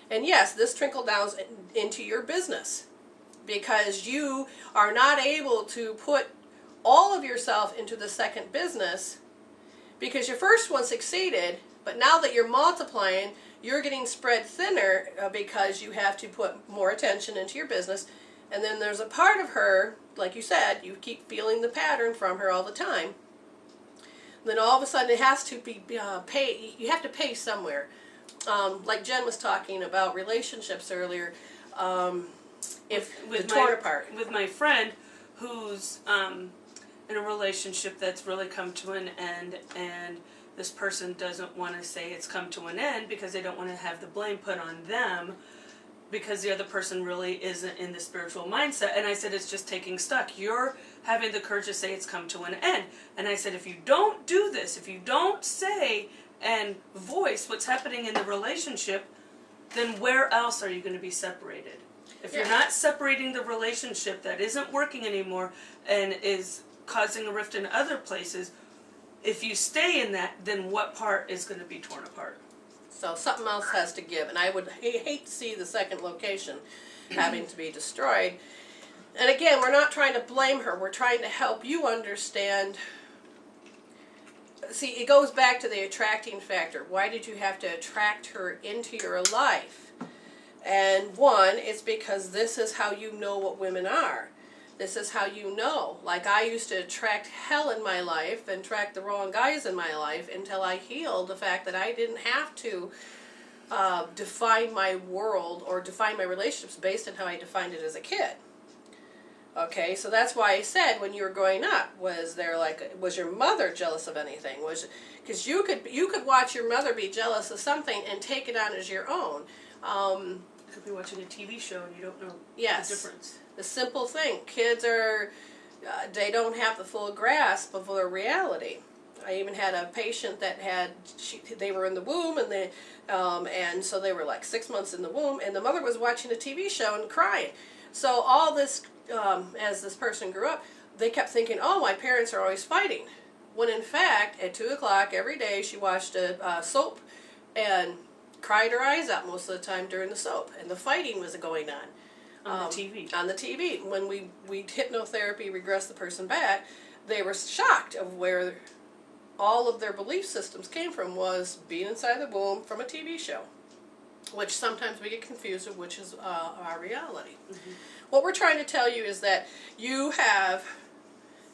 And yes, this trickle down into your business because you are not able to put all of yourself into the second business because your first one succeeded, but now that you're multiplying, you're getting spread thinner because you have to put more attention into your business. And then there's a part of her, like you said, you keep feeling the pattern from her all the time. And then all of a sudden it has to be paid. You have to pay somewhere. Like Jen was talking about relationships earlier. If the torn apart. With my friend who's in a relationship that's really come to an end, and this person doesn't want to say it's come to an end because they don't want to have the blame put on them because the other person really isn't in the spiritual mindset. And I said, it's just taking stock. You're having the courage to say it's come to an end. And I said, if you don't do this, if you don't say and voice what's happening in the relationship, then where else are you going to be separated? If you're not separating the relationship that isn't working anymore and is causing a rift in other places, if you stay in that, then what part is going to be torn apart? So something else has to give. And I would hate to see the second location having to be destroyed. And again, we're not trying to blame her. We're trying to help you understand. See, it goes back to the attracting factor. Why did you have to attract her into your life? And one, it's because this is how you know what women are. This is how you know. Like I used to attract hell in my life and attract the wrong guys in my life until I healed the fact that I didn't have to define my world or define my relationships based on how I defined it as a kid. Okay, so that's why I said when you were growing up, was your mother jealous of anything? Because you could watch your mother be jealous of something and take it on as your own. You could be watching a TV show and you don't know the difference. The simple thing. Kids they don't have the full grasp of their reality. I even had a patient that they were in the womb and so they were like 6 months in the womb and the mother was watching a TV show and crying. So all this, as this person grew up, they kept thinking, oh, my parents are always fighting. When in fact, at 2 o'clock every day she watched a soap and cried her eyes out most of the time during the soap. And the fighting was going on. On the TV. On the TV. When we hypnotherapy regressed the person back, they were shocked of where all of their belief systems came from was being inside the womb from a TV show, which sometimes we get confused with, which is our reality. Mm-hmm. What we're trying to tell you is that you have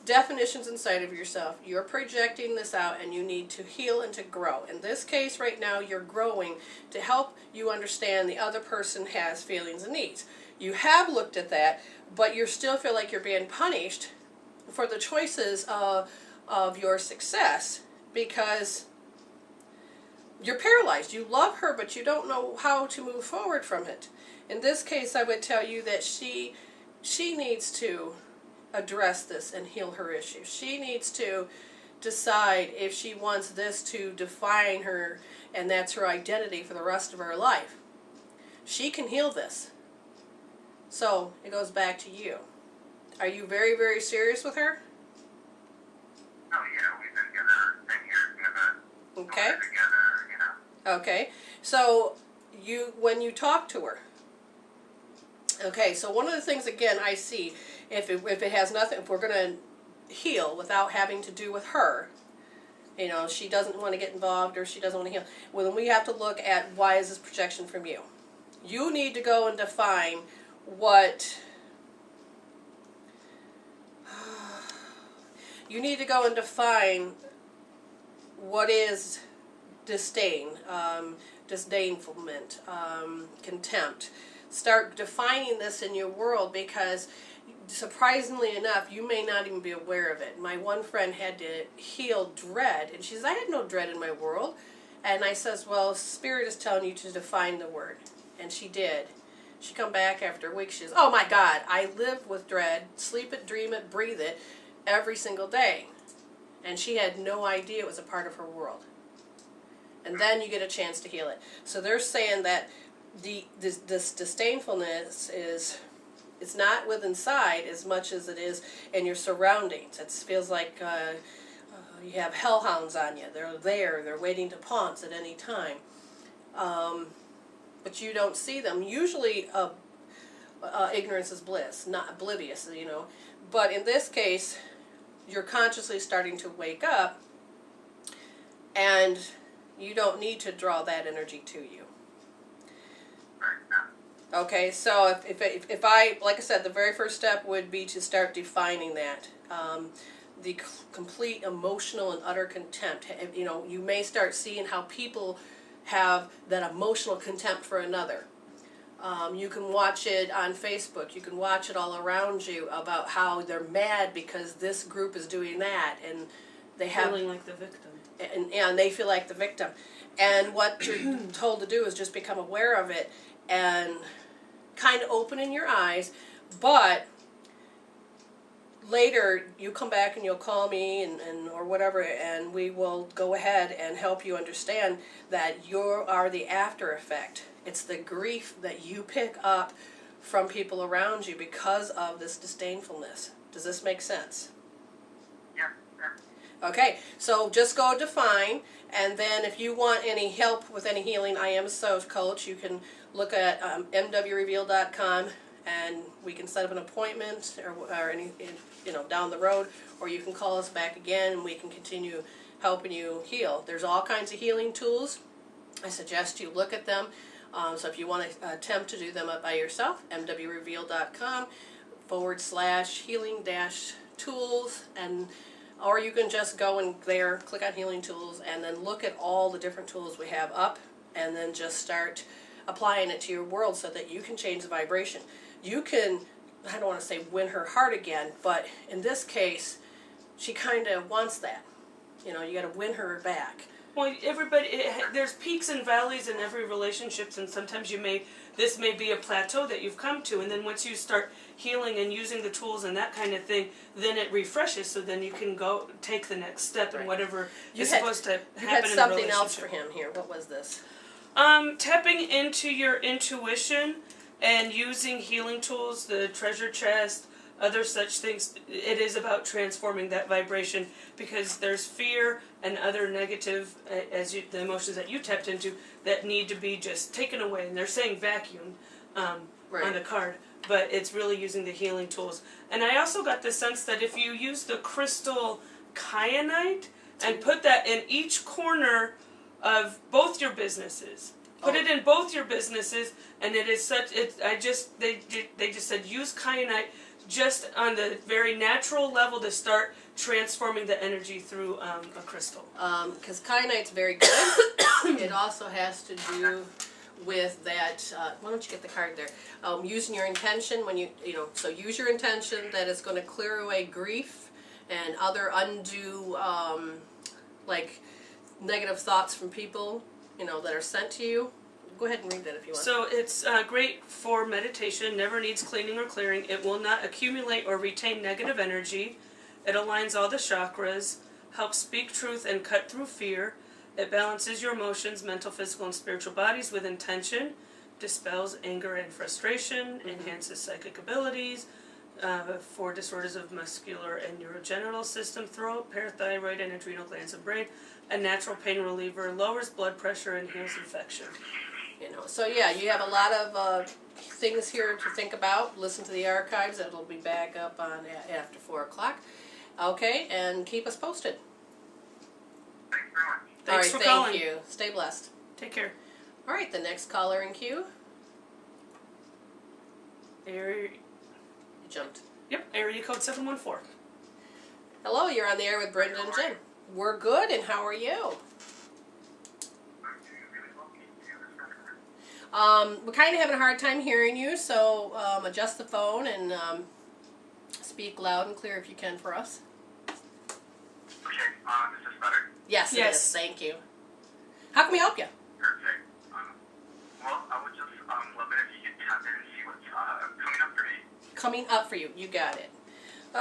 definitions inside of yourself. You're projecting this out and you need to heal and to grow. In this case right now, you're growing to help you understand the other person has feelings and needs. You have looked at that, but you still feel like you're being punished for the choices of your success because you're paralyzed. You love her, but you don't know how to move forward from it. In this case, I would tell you that she needs to address this and heal her issues. She needs to decide if she wants this to define her and that's her identity for the rest of her life. She can heal this. So it goes back to you. Are you very, very serious with her? Oh yeah, we've been together 10 years together. Okay. Together, Okay. So when you talk to her. Okay, so one of the things again I see, if it has nothing, if we're going to heal without having to do with her, she doesn't want to get involved or she doesn't want to heal, well then we have to look at why is this projection from you. You need to go and define what is disdain, disdainfulment, contempt. Start defining this in your world because surprisingly enough, you may not even be aware of it. My one friend had to heal dread, and she says, I had no dread in my world. And I says, well, Spirit is telling you to define the word. And she did. She come back after a week, she says, oh my God, I live with dread, sleep it, dream it, breathe it, every single day. And she had no idea it was a part of her world. And then you get a chance to heal it. So they're saying that this disdainfulness it's not with inside as much as it is in your surroundings. It feels like you have hellhounds on you. They're waiting to pounce at any time. but you don't see them. Usually, ignorance is bliss, not oblivious, you know. But in this case, you're consciously starting to wake up, and you don't need to draw that energy to you. Okay, so if I, like I said, the very first step would be to start defining that. The complete emotional and utter contempt. You know, you may start seeing how people have that emotional contempt for another. You can watch it on Facebook. You can watch it all around you about how they're mad because this group is doing that, and they have feeling like the victim. And they feel like the victim. And what you're told to do is just become aware of it and kind of opening your eyes. But later you come back and you'll call me and or whatever, and we will go ahead and help you understand that you are the after effect. It's the grief that you pick up from people around you because of this disdainfulness. Does this make sense? Yeah. Okay, so just go define, and then if you want any help with any healing, I am a soul coach. You can look at MWReveal.com, and we can set up an appointment or any, you know, down the road, or you can call us back again and we can continue helping you heal. There's all kinds of healing tools. I suggest you look at them. So if you want to attempt to do them up by yourself, MWReveal.com/healing-tools, and or you can just go in there, click on healing tools, and then look at all the different tools we have up, and then just start applying it to your world so that you can change the vibration. You can, I don't want to say win her heart again, but in this case, she kind of wants that. You know, you got to win her back. Well, everybody, there's peaks and valleys in every relationship, and sometimes this may be a plateau that you've come to, and then once you start healing and using the tools and that kind of thing, then it refreshes, so then you can go take the next step in whatever is supposed to happen in the relationship. You had something else for him here. What was this? Tapping into your intuition and using healing tools, the treasure chest, other such things. It is about transforming that vibration, because there's fear and other negative, the emotions that you tapped into, that need to be just taken away. And they're saying vacuum on the card, but it's really using the healing tools. And I also got the sense that if you use the crystal kyanite and put that in each corner of both your businesses, put it in both your businesses, and it is such. They just said use kyanite just on the very natural level to start transforming the energy through a crystal. Because kyanite's very good. It also has to do with that. Why don't you get the card there? Using your intention when so use your intention that it's going to clear away grief and other undue like negative thoughts from people that are sent to you. Go ahead and read that if you want. So it's great for meditation, never needs cleaning or clearing. It will not accumulate or retain negative energy. It aligns all the chakras, helps speak truth and cut through fear. It balances your emotions, mental, physical, and spiritual bodies with intention, dispels anger and frustration, enhances psychic abilities, for disorders of muscular and neurogenital system, throat, parathyroid, and adrenal glands and brain, a natural pain reliever, lowers blood pressure, and heals infection. So yeah, you have a lot of things here to think about. Listen to the archives. It'll be back up on after 4 o'clock. Okay, and keep us posted. Thanks very much. Thanks for thank calling. you. Stay blessed. Take care. All right, the next caller in queue. You jumped. Yep, area code 714. Hello, you're on the air with Brenda and Jen. We're good, and how are you? We're kind of having a hard time hearing you, so adjust the phone and speak loud and clear if you can for us. Okay, is this better? Yes, it is. Thank you. How can we help you? Perfect. Well, I would just love it if you could tap in and see what's coming up for me. Coming up for you. You got it.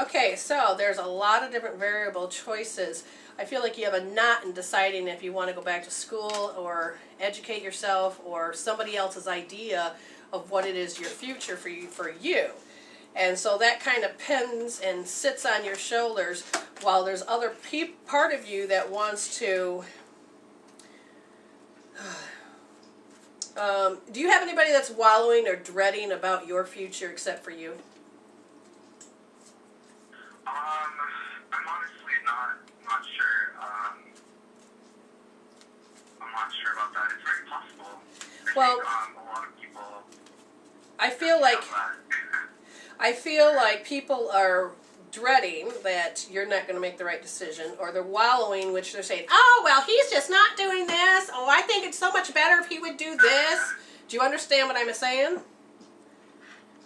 Okay, so there's a lot of different variable choices. I feel like you have a knot in deciding if you want to go back to school or educate yourself or somebody else's idea of what it is your future for you. And so that kind of pins and sits on your shoulders while there's other part of you that wants to... Do you have anybody that's wallowing or dreading about your future except for you? I'm honestly not sure. I'm not sure about that. It's very possible. Well, A lot of people. I feel like have that. I feel like people are dreading that you're not going to make the right decision, or they're wallowing, which they're saying, "Oh, well, he's just not doing this. Oh, I think it's so much better if he would do this." Do you understand what I'm saying?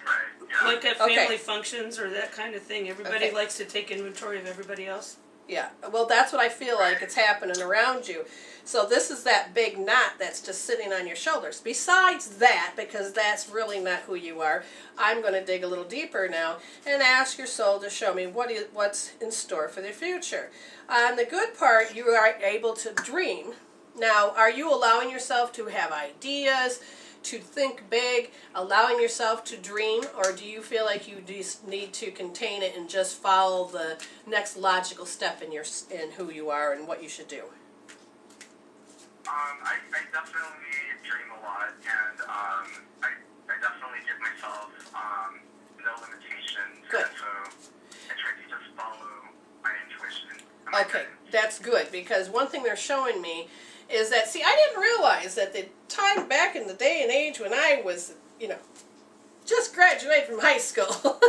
Right. Yeah. Like at Okay. family functions or that kind of thing. Everybody Okay. likes to take inventory of everybody else. Yeah. Well, that's what I feel like it's happening around you. So this is that big knot that's just sitting on your shoulders. Besides that, because that's really not who you are, I'm going to dig a little deeper now and ask your soul to show me what's in store for the future. On the good part, you are able to dream. Now, are you allowing yourself to have ideas, to think big, allowing yourself to dream, or do you feel like you just need to contain it and just follow the next logical step in who you are and what you should do? I definitely dream a lot, and I definitely give myself no limitations. Good. And so I try to just follow my intuition. and my Okay, guidance. that's good, because one thing they're showing me is that, see, I didn't realize that the time back in the day and age when I was, just graduated from high school,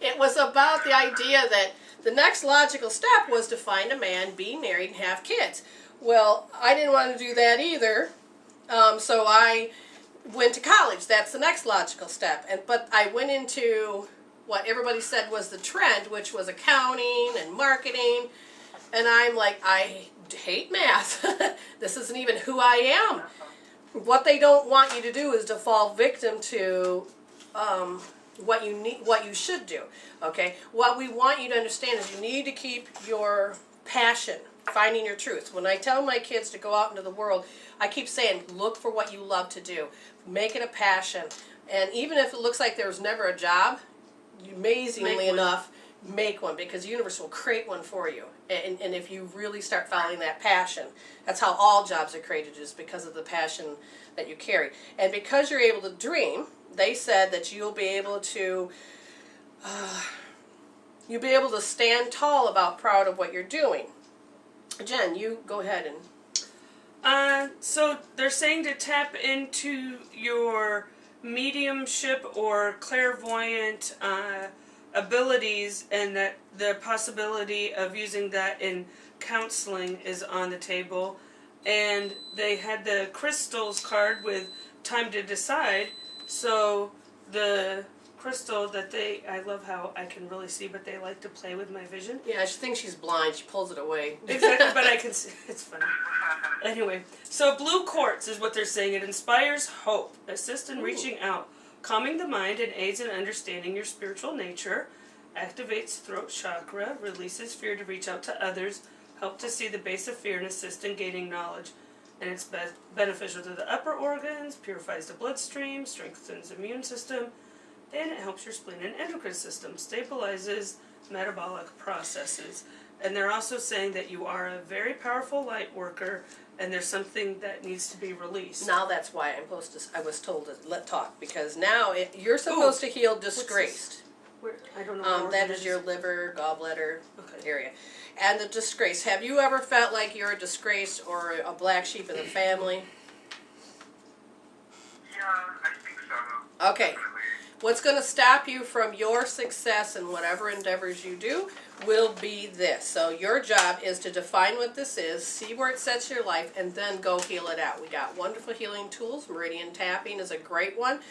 it was about the idea that the next logical step was to find a man, be married, and have kids. Well, I didn't want to do that either, so I went to college. That's the next logical step. But I went into what everybody said was the trend, which was accounting and marketing, and I'm like, I hate math. This isn't even who I am. What they don't want you to do is to fall victim to what you should do. Okay? What we want you to understand is you need to keep your passion, finding your truth. When I tell my kids to go out into the world, I keep saying, look for what you love to do. Make it a passion. And even if it looks like there's never a job, amazingly enough, make one, because the universe will create one for you. And if you really start following that passion, that's how all jobs are created, is because of the passion that you carry. And because you're able to dream, they said that you'll be able to stand tall about proud of what you're doing. Jen, you go ahead and... So they're saying to tap into your mediumship or clairvoyant abilities, and that the possibility of using that in counseling is on the table. And they had the crystals card with time to decide. So the crystal that I love how I can really see, but they like to play with my vision. Yeah, she thinks she's blind. She pulls it away. Exactly, but I can see. It's funny. Anyway, so blue quartz is what they're saying. It inspires hope, assists in reaching out, calming the mind, and aids in understanding your spiritual nature, activates throat chakra, releases fear to reach out to others, help to see the base of fear, and assist in gaining knowledge. And it's beneficial to the upper organs, purifies the bloodstream, strengthens the immune system, and it helps your spleen and endocrine system, stabilizes metabolic processes. And they're also saying that you are a very powerful light worker, and there's something that needs to be released. Now that's why I was told to let talk, because now you're supposed to heal disgraced. I don't know. That is your liver, gallbladder Okay. area. And the disgrace. Have you ever felt like you're a disgrace or a black sheep in the family? Yeah, I think so. Okay. Definitely. What's going to stop you from your success in whatever endeavors you do will be this. So your job is to define what this is, see where it sets your life, and then go heal it out. We got wonderful healing tools. Meridian tapping is a great one,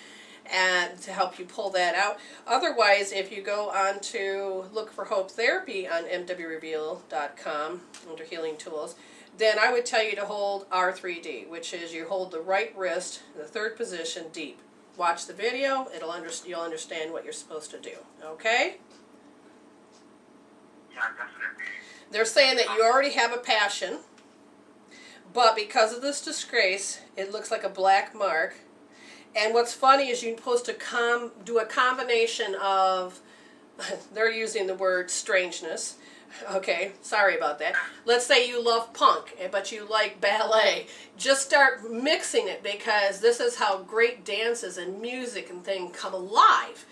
and to help you pull that out. Otherwise, if you go on to look for Hope Therapy on mwreveal.com under healing tools, then I would tell you to hold R3D, which is you hold the right wrist in the third position deep. Watch the video, you'll understand what you're supposed to do. Okay? Yeah, definitely. They're saying that you already have a passion, but because of this disgrace, it looks like a black mark. And what's funny is you're supposed to do a combination of, they're using the word strangeness, Okay, sorry about that. Let's say you love punk, but you like ballet. Just start mixing it, because this is how great dances and music and things come alive.